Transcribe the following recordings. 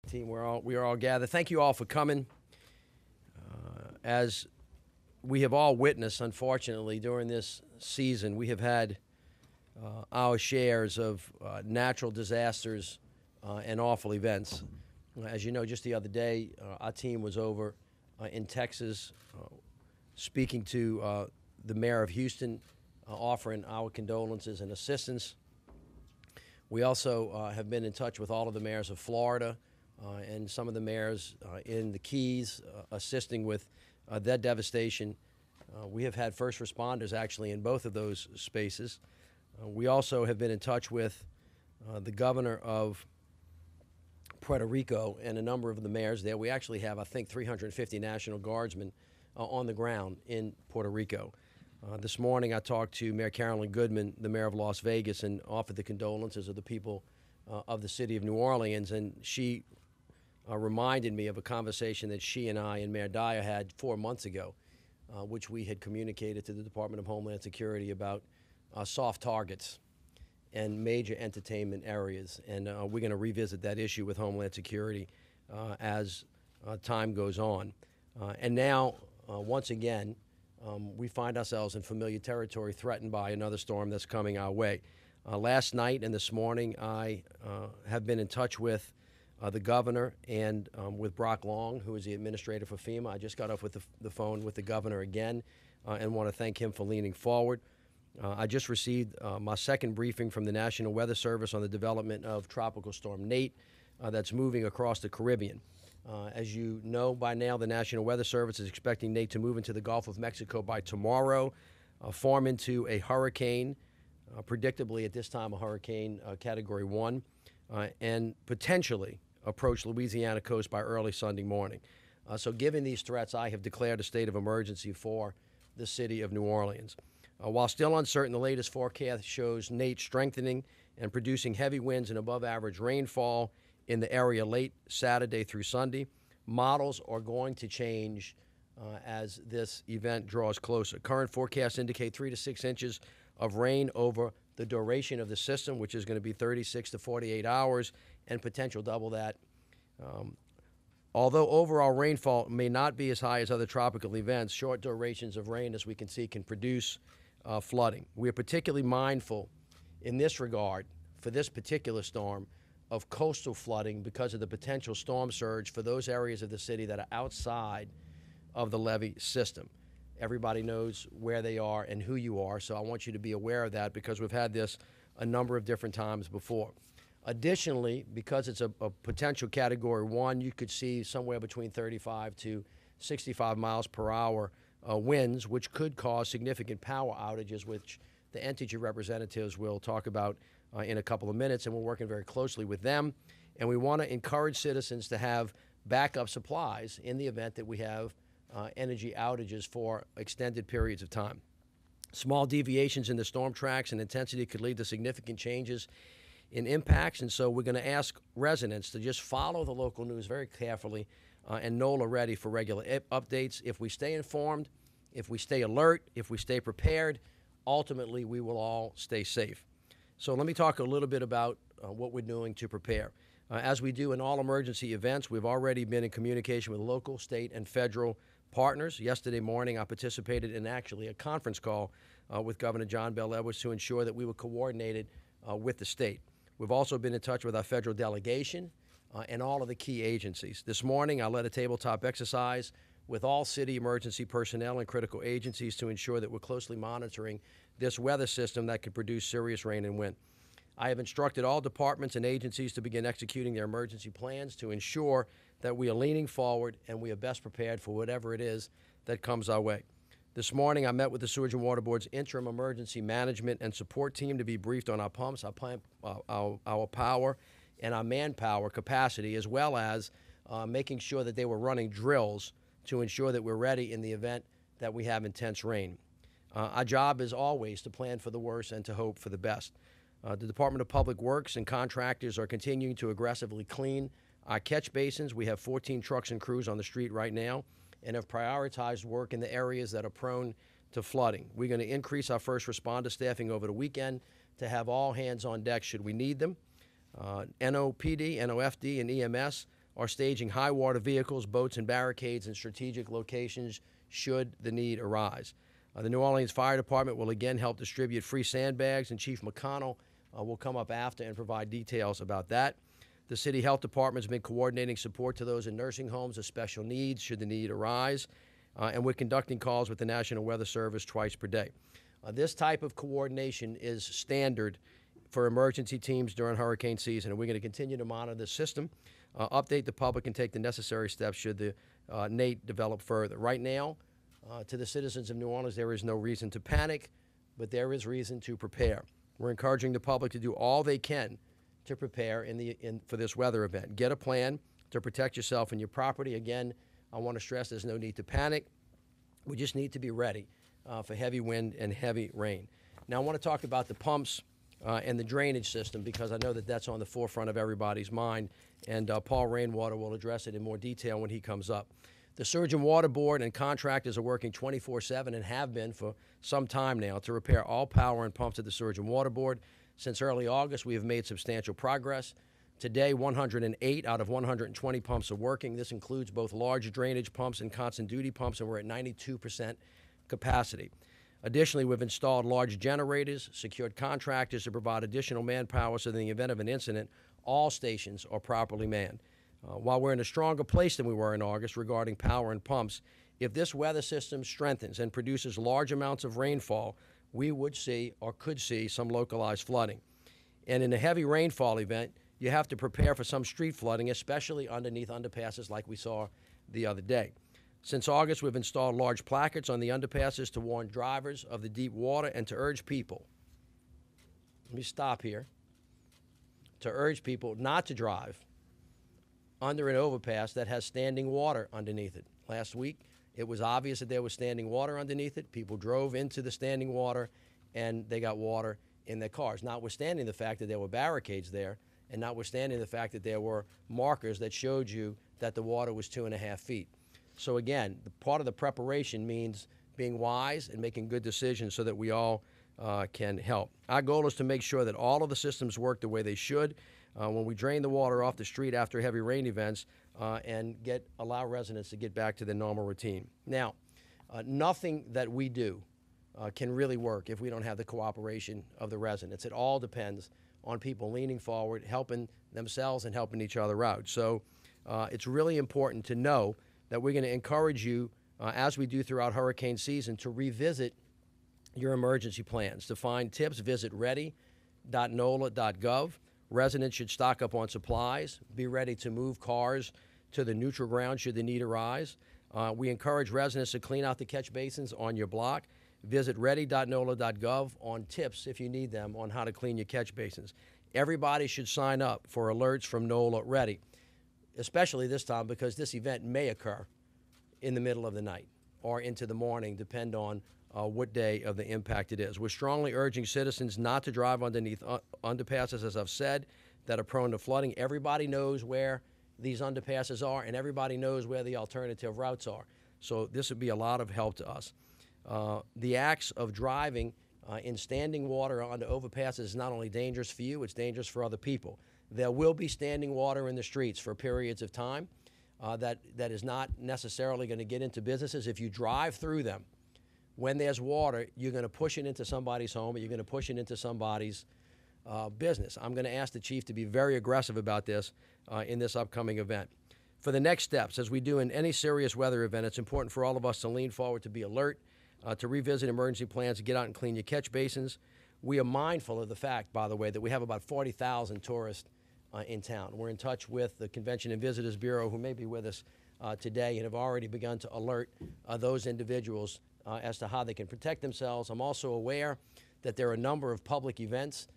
Team, we are all gathered. Thank you all for coming. As we have all witnessed, unfortunately, during this season, we have had our shares of natural disasters and awful events. As you know, just the other day, our team was over in Texas speaking to the mayor of Houston, offering our condolences and assistance. We also have been in touch with all of the mayors of Florida and some of the mayors in the Keys, assisting with that devastation. We have had first responders actually in both of those spaces. We also have been in touch with the governor of Puerto Rico and a number of the mayors there. We actually have, I think, 350 National Guardsmen on the ground in Puerto Rico. This morning I talked to Mayor Carolyn Goodman, the mayor of Las Vegas, and offered the condolences of the people of the city of New Orleans, and she reminded me of a conversation that she and I and Mayor Dyer had 4 months ago, which we had communicated to the Department of Homeland Security about soft targets and major entertainment areas. And we're going to revisit that issue with Homeland Security as time goes on. And now, once again, we find ourselves in familiar territory threatened by another storm that's coming our way. Last night and this morning, I have been in touch with the governor and with Brock Long, who is the administrator for FEMA. I just got off with the phone with the governor again and want to thank him for leaning forward. I just received my second briefing from the National Weather Service on the development of Tropical Storm Nate that's moving across the Caribbean. As you know by now, the National Weather Service is expecting Nate to move into the Gulf of Mexico by tomorrow, form into a hurricane, predictably at this time a hurricane Category 1, and potentially approach Louisiana coast by early Sunday morning. So given these threats, I have declared a state of emergency for the city of New Orleans. While still uncertain, the latest forecast shows Nate strengthening and producing heavy winds and above average rainfall in the area late Saturday through Sunday. Models are going to change as this event draws closer. Current forecasts indicate 3 to 6 inches of rain over the duration of the system, which is going to be 36 to 48 hours, and potential double that. Although overall rainfall may not be as high as other tropical events, short durations of rain, as we can see, can produce flooding. We are particularly mindful in this regard, for this particular storm, of coastal flooding because of the potential storm surge for those areas of the city that are outside of the levee system. Everybody knows where they are and who you are, so I want you to be aware of that because we've had this a number of different times before. Additionally, because it's a potential Category 1, you could see somewhere between 35 to 65 miles per hour winds, which could cause significant power outages, which the entity representatives will talk about in a couple of minutes, and we're working very closely with them. And we want to encourage citizens to have backup supplies in the event that we have energy outages for extended periods of time. Small deviations in the storm tracks and intensity could lead to significant changes in impacts, and so we're going to ask residents to just follow the local news very carefully and NOLA ready for regular updates. If we stay informed, if we stay alert, if we stay prepared, ultimately we will all stay safe. So let me talk a little bit about what we're doing to prepare. As we do in all emergency events, we've already been in communication with local, state, and federal partners. Yesterday morning, I participated in actually a conference call with Governor John Bel Edwards to ensure that we were coordinated with the state. We've also been in touch with our federal delegation and all of the key agencies. This morning, I led a tabletop exercise with all city emergency personnel and critical agencies to ensure that we're closely monitoring this weather system that could produce serious rain and wind. I have instructed all departments and agencies to begin executing their emergency plans to ensure that we are leaning forward and we are best prepared for whatever it is that comes our way. This morning, I met with the Sewage and Water Board's interim emergency management and support team to be briefed on our pumps, our power, and our manpower capacity, as well as making sure that they were running drills to ensure that we're ready in the event that we have intense rain. Our job is always to plan for the worst and to hope for the best. The Department of Public Works and contractors are continuing to aggressively clean our catch basins. We have 14 trucks and crews on the street right now and have prioritized work in the areas that are prone to flooding. We're going to increase our first responder staffing over the weekend to have all hands on deck should we need them. NOPD, NOFD, and EMS are staging high water vehicles, boats, and barricades in strategic locations should the need arise. The New Orleans Fire Department will again help distribute free sandbags, and Chief McConnell will come up after and provide details about that. The City Health Department has been coordinating support to those in nursing homes with special needs should the need arise, and we're conducting calls with the National Weather Service twice per day. This type of coordination is standard for emergency teams during hurricane season, and we're going to continue to monitor the system, update the public, and take the necessary steps should the NATE develop further. Right now, to the citizens of New Orleans, there is no reason to panic, but there is reason to prepare. We're encouraging the public to do all they can to prepare for this weather event. Get a plan to protect yourself and your property. Again, I want to stress there's no need to panic. We just need to be ready for heavy wind and heavy rain. Now, I want to talk about the pumps and the drainage system, because I know that that's on the forefront of everybody's mind, and Paul Rainwater will address it in more detail when he comes up. The Surge and Water Board and contractors are working 24/7 and have been for some time now to repair all power and pumps at the Surge and Water Board. Since early August, we have made substantial progress. Today, 108 out of 120 pumps are working. This includes both large drainage pumps and constant duty pumps, and we're at 92% capacity. Additionally, we've installed large generators, secured contractors to provide additional manpower so that in the event of an incident, all stations are properly manned. While we're in a stronger place than we were in August regarding power and pumps, if this weather system strengthens and produces large amounts of rainfall, we would see or could see some localized flooding. And in a heavy rainfall event, you have to prepare for some street flooding, especially underneath underpasses like we saw the other day. Since August, we've installed large placards on the underpasses to warn drivers of the deep water and to urge people, let me stop here, to urge people not to drive under an overpass that has standing water underneath it. Last week, it was obvious that there was standing water underneath it. People drove into the standing water, and they got water in their cars, notwithstanding the fact that there were barricades there, and notwithstanding the fact that there were markers that showed you that the water was 2.5 feet. So again, part of the preparation means being wise and making good decisions so that we all can help. Our goal is to make sure that all of the systems work the way they should when we drain the water off the street after heavy rain events and allow residents to get back to their normal routine. Now, nothing that we do can really work if we don't have the cooperation of the residents. It all depends on people leaning forward, helping themselves and helping each other out. So it's really important to know that we're going to encourage you, as we do throughout hurricane season, to revisit your emergency plans. To find tips, visit ready.nola.gov. Residents should stock up on supplies, be ready to move cars to the neutral ground should the need arise. We encourage residents to clean out the catch basins on your block. Visit ready.nola.gov on tips, if you need them, on how to clean your catch basins. Everybody should sign up for alerts from NOLA Ready, especially this time because this event may occur in the middle of the night or into the morning, depend on what day of the impact it is. We're strongly urging citizens not to drive underneath underpasses, as I've said, that are prone to flooding. Everybody knows where these underpasses are, and everybody knows where the alternative routes are. So this would be a lot of help to us. The acts of driving in standing water onto overpasses is not only dangerous for you, it's dangerous for other people. There will be standing water in the streets for periods of time. That is not necessarily going to get into businesses. If you drive through them, when there's water, you're going to push it into somebody's home, or you're going to push it into somebody's business. I'm going to ask the chief to be very aggressive about this in this upcoming event. For the next steps, as we do in any serious weather event, it's important for all of us to lean forward, to be alert, to revisit emergency plans, to get out and clean your catch basins. We are mindful of the fact, by the way, that we have about 40,000 tourists in town. We're in touch with the Convention and Visitors Bureau, who may be with us today, and have already begun to alert those individuals as to how they can protect themselves. I'm also aware that there are a number of public events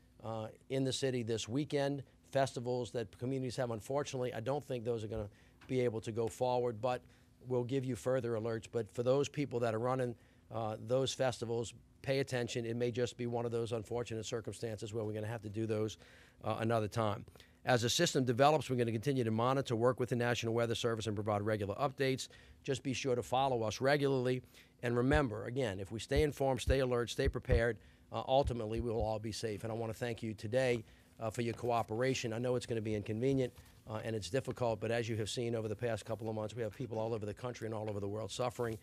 in the city this weekend, festivals that communities have. Unfortunately, I don't think those are going to be able to go forward, but we'll give you further alerts. But for those people that are running those festivals, pay attention. It may just be one of those unfortunate circumstances where we're going to have to do those another time. As the system develops, we're going to continue to monitor, work with the National Weather Service, and provide regular updates. Just be sure to follow us regularly. And remember, again, if we stay informed, stay alert, stay prepared, ultimately we will all be safe. And I want to thank you today for your cooperation. I know it's going to be inconvenient, and it's difficult. But as you have seen over the past couple of months, we have people all over the country and all over the world suffering.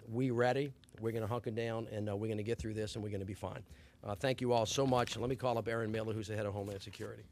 We ready. We're going to hunker down, and we're going to get through this, and we're going to be fine. Thank you all so much. Let me call up Erin Miller, who's the head of Homeland Security.